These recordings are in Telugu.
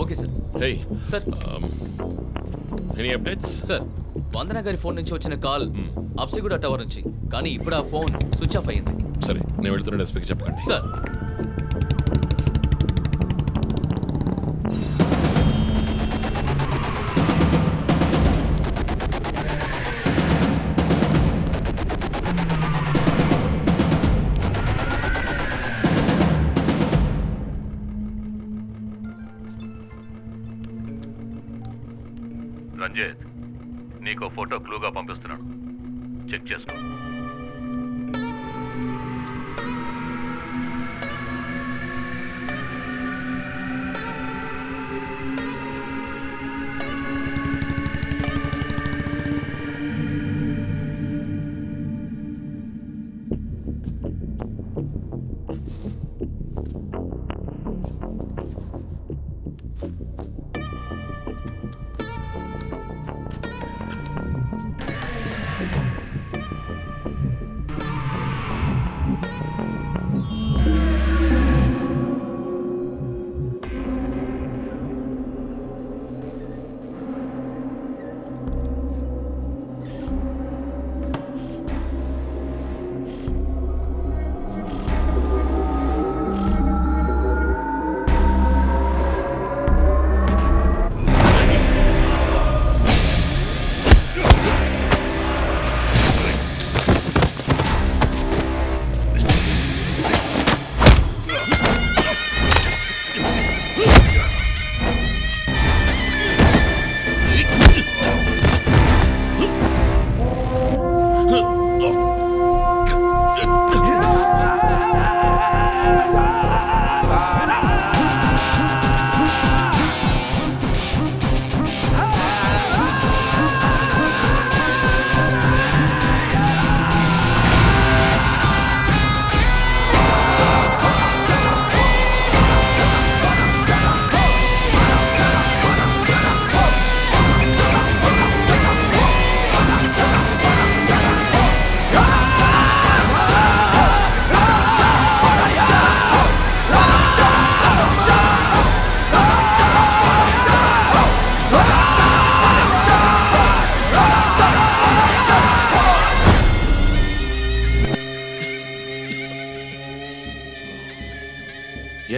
Okay sir. Hey sir any updates? Sir Vandana గారి ఫోన్ నుంచి వచ్చిన కాల్ అప్సిగూడ టవర్ నుంచి, కానీ ఇప్పుడు ఆ ఫోన్ స్విచ్ ఆఫ్ అయ్యింది. సరే నేను వెళ్తున్న ఎస్పీకి చెప్పకండి. సార్ రంజిత్, నీకు ఫోటో క్లూగా పంపిస్తున్నాను, చెక్ చేసుకో.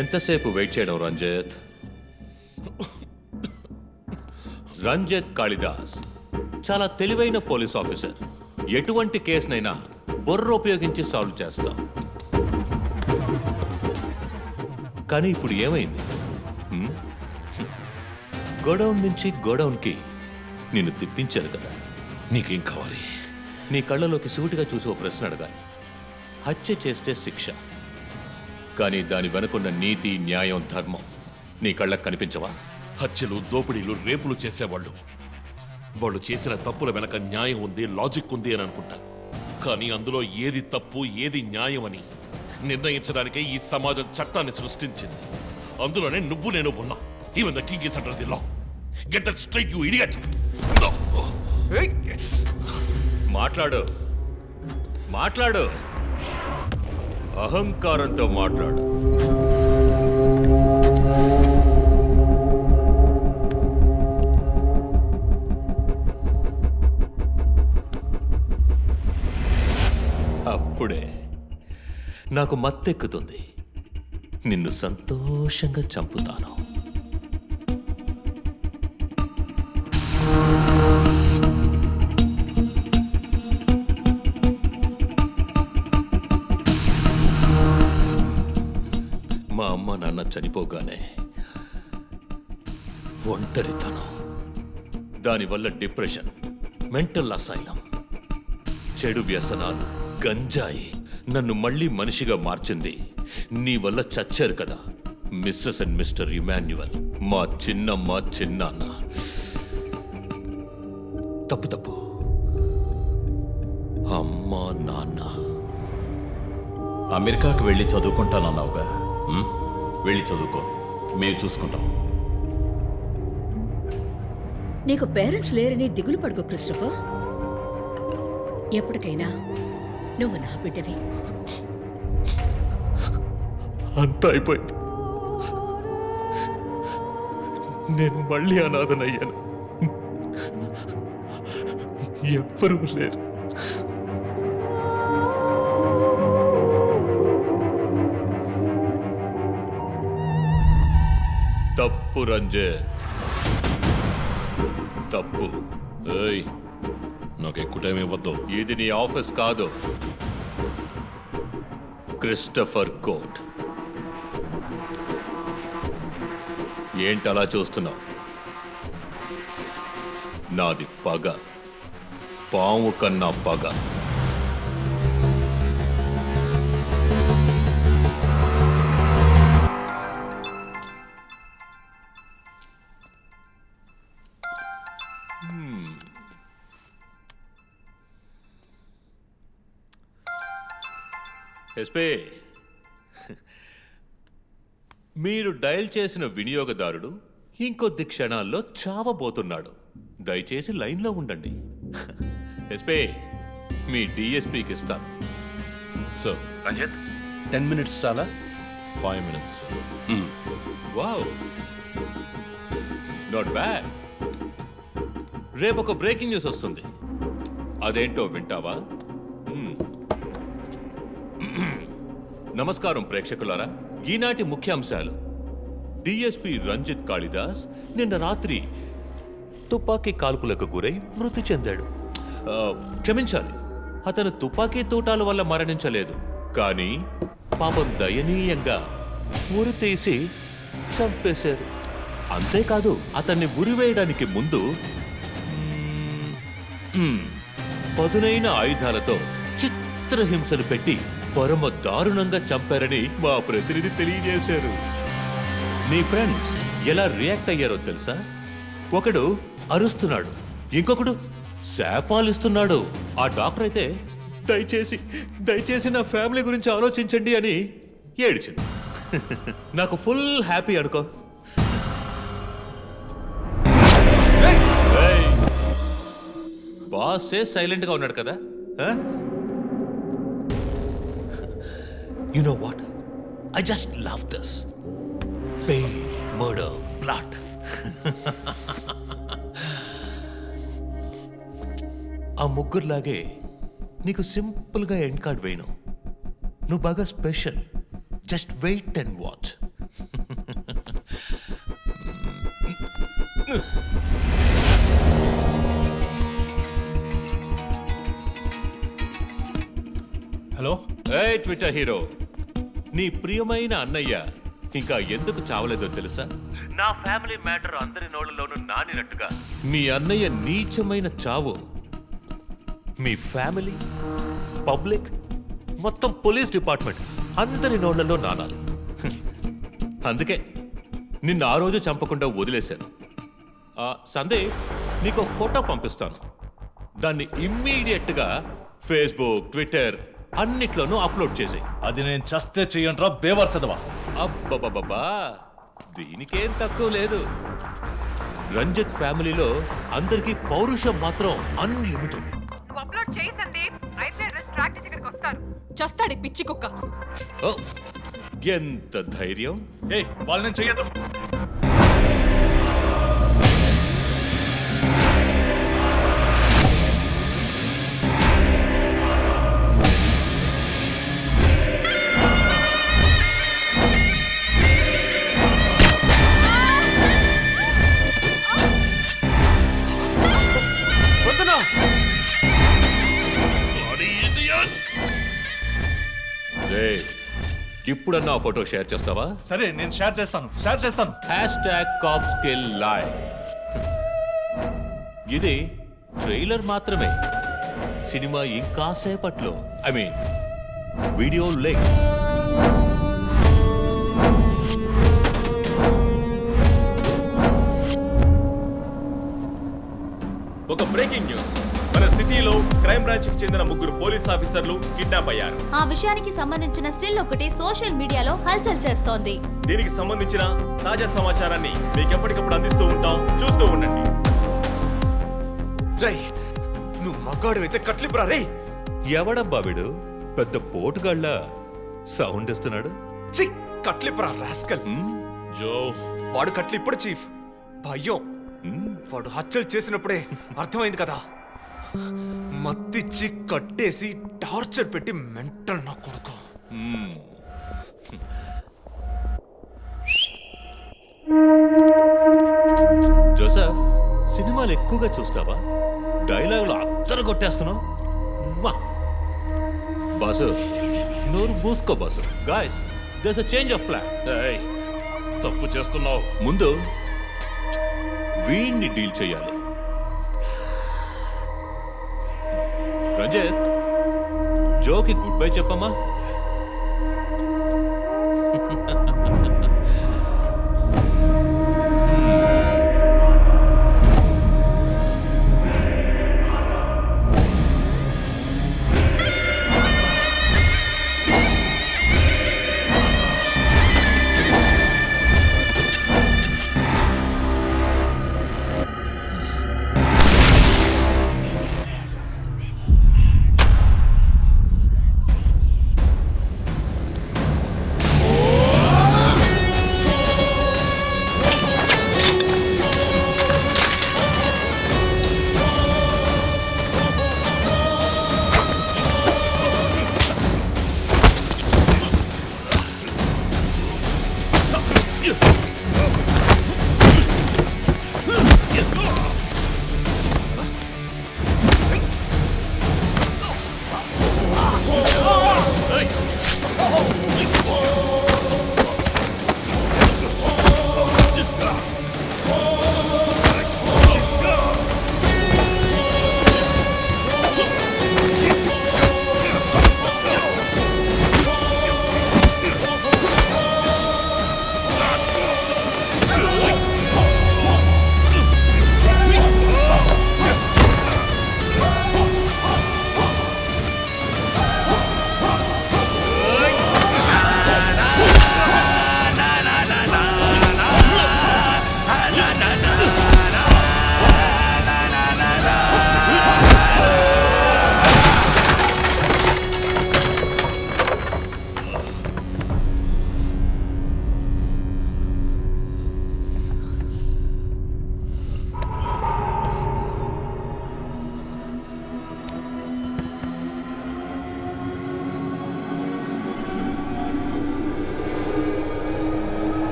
ఎంతసేపు వెయిట్ చేయడం రంజిత్? రంజిత్ కాళిదాస్ చాలా తెలివైన పోలీస్ ఆఫీసర్. ఎటువంటి కేసునైనా బుర్ర ఉపయోగించి సాల్వ్ చేస్తాం. కానీ ఇప్పుడు ఏమైంది? గోడౌన్ నుంచి గోడౌన్కి నిన్ను తిప్పించాను కదా. నీకేం కావాలి? నీ కళ్ళలోకి సూటిగా చూసి ఓ ప్రశ్న అడగాలి. హత్య చేస్తే శిక్ష, కానీ దాని వెనుకున్న నీతి, న్యాయం, ధర్మం నీ కళ్ళకు కనిపించవా? హత్యలు, దోపిడీలు, రేపులు చేసేవాళ్ళు వాళ్ళు చేసిన తప్పుల వెనక న్యాయం ఉంది, లాజిక్ ఉంది అని అనుకుంటారు. కానీ అందులో ఏది తప్పు, ఏది న్యాయం అని నిర్ణయించడానికే ఈ సమాజం చట్టాన్ని సృష్టించింది. అందులోనే నువ్వు నేను ఉన్నా. Even the king is under the law. Get that straight, you idiot. మాట్లాడు, మాట్లాడు, అహంకారంతో మాట్లాడు. అప్పుడే నాకు మత్తెక్కుతుంది. నిన్ను సంతోషంగా చంపుతాను. మా అమ్మ నాన్న చనిపోగానే ఒంటరితనం, దానివల్ల డిప్రెషన్, మెంటల్ అసైలం, చెడు వ్యసనాలు, గంజాయి నన్ను మళ్ళీ మనిషిగా మార్చింది. నీ వల్ల చచ్చారు కదా మిస్సెస్ అండ్ మిస్టర్ ఇమాన్యువల్, మా చిన్నమ్మ, చిన్నాన్న. తప్పు తప్పు, అమ్మ, నాన్న. అమెరికాకు వెళ్ళి చదువుకుంటానన్నావుగా, వెళ్ళి చదువుకో, మేము చూసుకుంటాం. నీకు పేరెంట్స్ లేరని దిగులు పడుకో క్రిస్టఫర్. ఎప్పటికైనా నువ్వు నా బిడ్డవి. అంతా అయిపోయింది. నేను మళ్ళీ అనాథనయ్యాను. ఎవ్వరూ లేరు. తప్పు రంజిత్, తప్పు. ఏయ్, నాకు ఎక్కువ టైం ఇవ్వద్దు. ఇది నీ ఆఫీస్ కాదు, క్రిస్టఫర్ కోర్ట్. ఏంటలా చూస్తున్నావు? నాది పగ, పాము కన్నా పగ. ఎస్పీ, మీరు డయల్ చేసిన వినియోగదారుడు ఇంకొద్ది క్షణాల్లో చావబోతున్నాడు. దయచేసి లైన్లో ఉండండి. ఎస్పీ, మీ డిఎస్పీకి ఇస్తాను. సార్, రంజిత్ 10 minutes చాలా? 5 minutes, sir. Wow, not bad. రేపు ఒక బ్రేకింగ్ న్యూస్ వస్తుంది. అదేంటో వింటావా? నమస్కారం ప్రేక్షకులారా. ఈనాటి ముఖ్యాంశాలు: డిఎస్పీ రంజిత్ కాళిదాస్ నిన్న రాత్రి తుపాకీ కాల్పులకు గురై మృతి చెందాడు. క్షమించాలి, అతను తుపాకీ తూటాల వల్ల మరణించలేదు, కానీ పాపం దయనీయంగా ఉరి తీసి చంపేశారు. అంతేకాదు, అతన్ని ఉరివేయడానికి ముందు పదునైన ఆయుధాలతో చిత్రహింసలు పెట్టి పరమ దారుణంగా చంపారని మా ప్రతినిధి తెలియజేశారు. నీ ఫ్రెండ్స్ ఎలా రియాక్ట్ అయ్యారో తెలుసా? ఒకడు అరుస్తున్నాడు, ఇంకొకడు శాపాలిస్తున్నాడు. ఆ డాక్టర్ అయితే దయచేసి నా ఫ్యామిలీ గురించి ఆలోచించండి అని ఏడ్చింది. నాకు ఫుల్ హ్యాపీ అనుకో. బాసే సైలెంట్ గా ఉన్నాడు కదా. You know what? I just love this. Pain, murder, blood. ఆ ముగ్గురులాగే నీకు సింపుల్గా ఎండ్ కార్డ్ వేయను. నువ్వు బాగా special. Just wait and watch. Hello, ఏ ట్విట్టర్ హీరో, నీ ప్రియమైన అన్నయ్య ఇంకా ఎందుకు చావలేదో తెలుసా? నా ఫ్యామిలీ మ్యాటర్ అందరి నోళ్ళలోనూ నానినట్టుగా మీ అన్నయ్య నీచమైన చావు మీ ఫ్యామిలీ, పబ్లిక్, మొత్తం పోలీస్ డిపార్ట్మెంట్ అందరి నోళ్లలో నానాలి. అందుకే నిన్ను ఆ రోజు చంపకుండా వదిలేశాను. సందేహ్, నీకు ఫోటో పంపిస్తాను. దాన్ని ఇమ్మీడియట్గా ఫేస్బుక్, ట్విట్టర్ అన్నిట్లోనూ అప్లోడ్ చేసేయి. అది నేను చస్తే చెయ్యంట్రా బేవర్సదవా. అబ్బబ్బబ్బా, దీనికేం తక్కువ లేదు. రంజిత్ ఫ్యామిలీలో అందరికీ పౌరుషం మాత్రం అన్లిమిటెడ్. అప్లోడ్ చేయి సందీప్, అయితే ట్రాక్ చేసి ఇక్కడికి వస్తారు. చస్తాడు పిచ్చి కుక్క. ఓ, ఎంత ధైర్యం! ఏయ్, వాళ్ళని చెయ్యదు. ఇప్పుడన్నా ఫోటో షేర్ చేస్తావా? సరే, నేను షేర్ చేస్తాను. #CopsKillLive. ఇది ట్రైలర్ మాత్రమే. సినిమా ఇంకాసేపట్లో, ఐ మీన్ వీడియో లింక్. ఒక బ్రేకింగ్ న్యూస్. మన సిటీలో క్రైమ్ బ్రాంచ్ కి చెందిన 3 పోలీస్ ఆఫీసర్లు కిడ్నాప్ అయ్యారు. ఆ విషయానికి సంబంధించిన స్టిల్ ఒకటి సోషల్ మీడియాలో హల్చల్ చేస్తోంది. దీనికి సంబంధించిన తాజా సమాచారాన్ని మీకు ఎప్పటికప్పుడు అందిస్తూ ఉంటాం, చూస్తూ ఉండండి. రై, నువ్వు మగాడు అయితే కట్లిపురా. రే, ఎవడబ్బా వీడు? పెద్ద పోటుగాళ్ళ సౌండ్ ఇస్తున్నాడు. చి, కట్లిపురా రాస్కల్. జో, వాడు కట్లి ఇప్పుడు చీఫ్. భయం వాడు హత్యలు చేసినప్పుడే అర్థమైంది కదా. మత్తిచ్చి కట్టేసి టార్చర్ పెట్టి మెంటల్ నా కొడుకు. జోసెఫ్, సినిమాలు ఎక్కువగా చూస్తావా? డైలాగులు అత్తరు కొట్టేస్తున్నావు. వా. బాసు, నోరు మూసుకో boss. Guys, there's a change of plan. ఏయ్, తప్పు చేస్తున్నావు. ముందు వీణ్ణి డీల్ చేయాలి. రంజిత్, జోకి గుడ్ బై చెప్పమ్మా.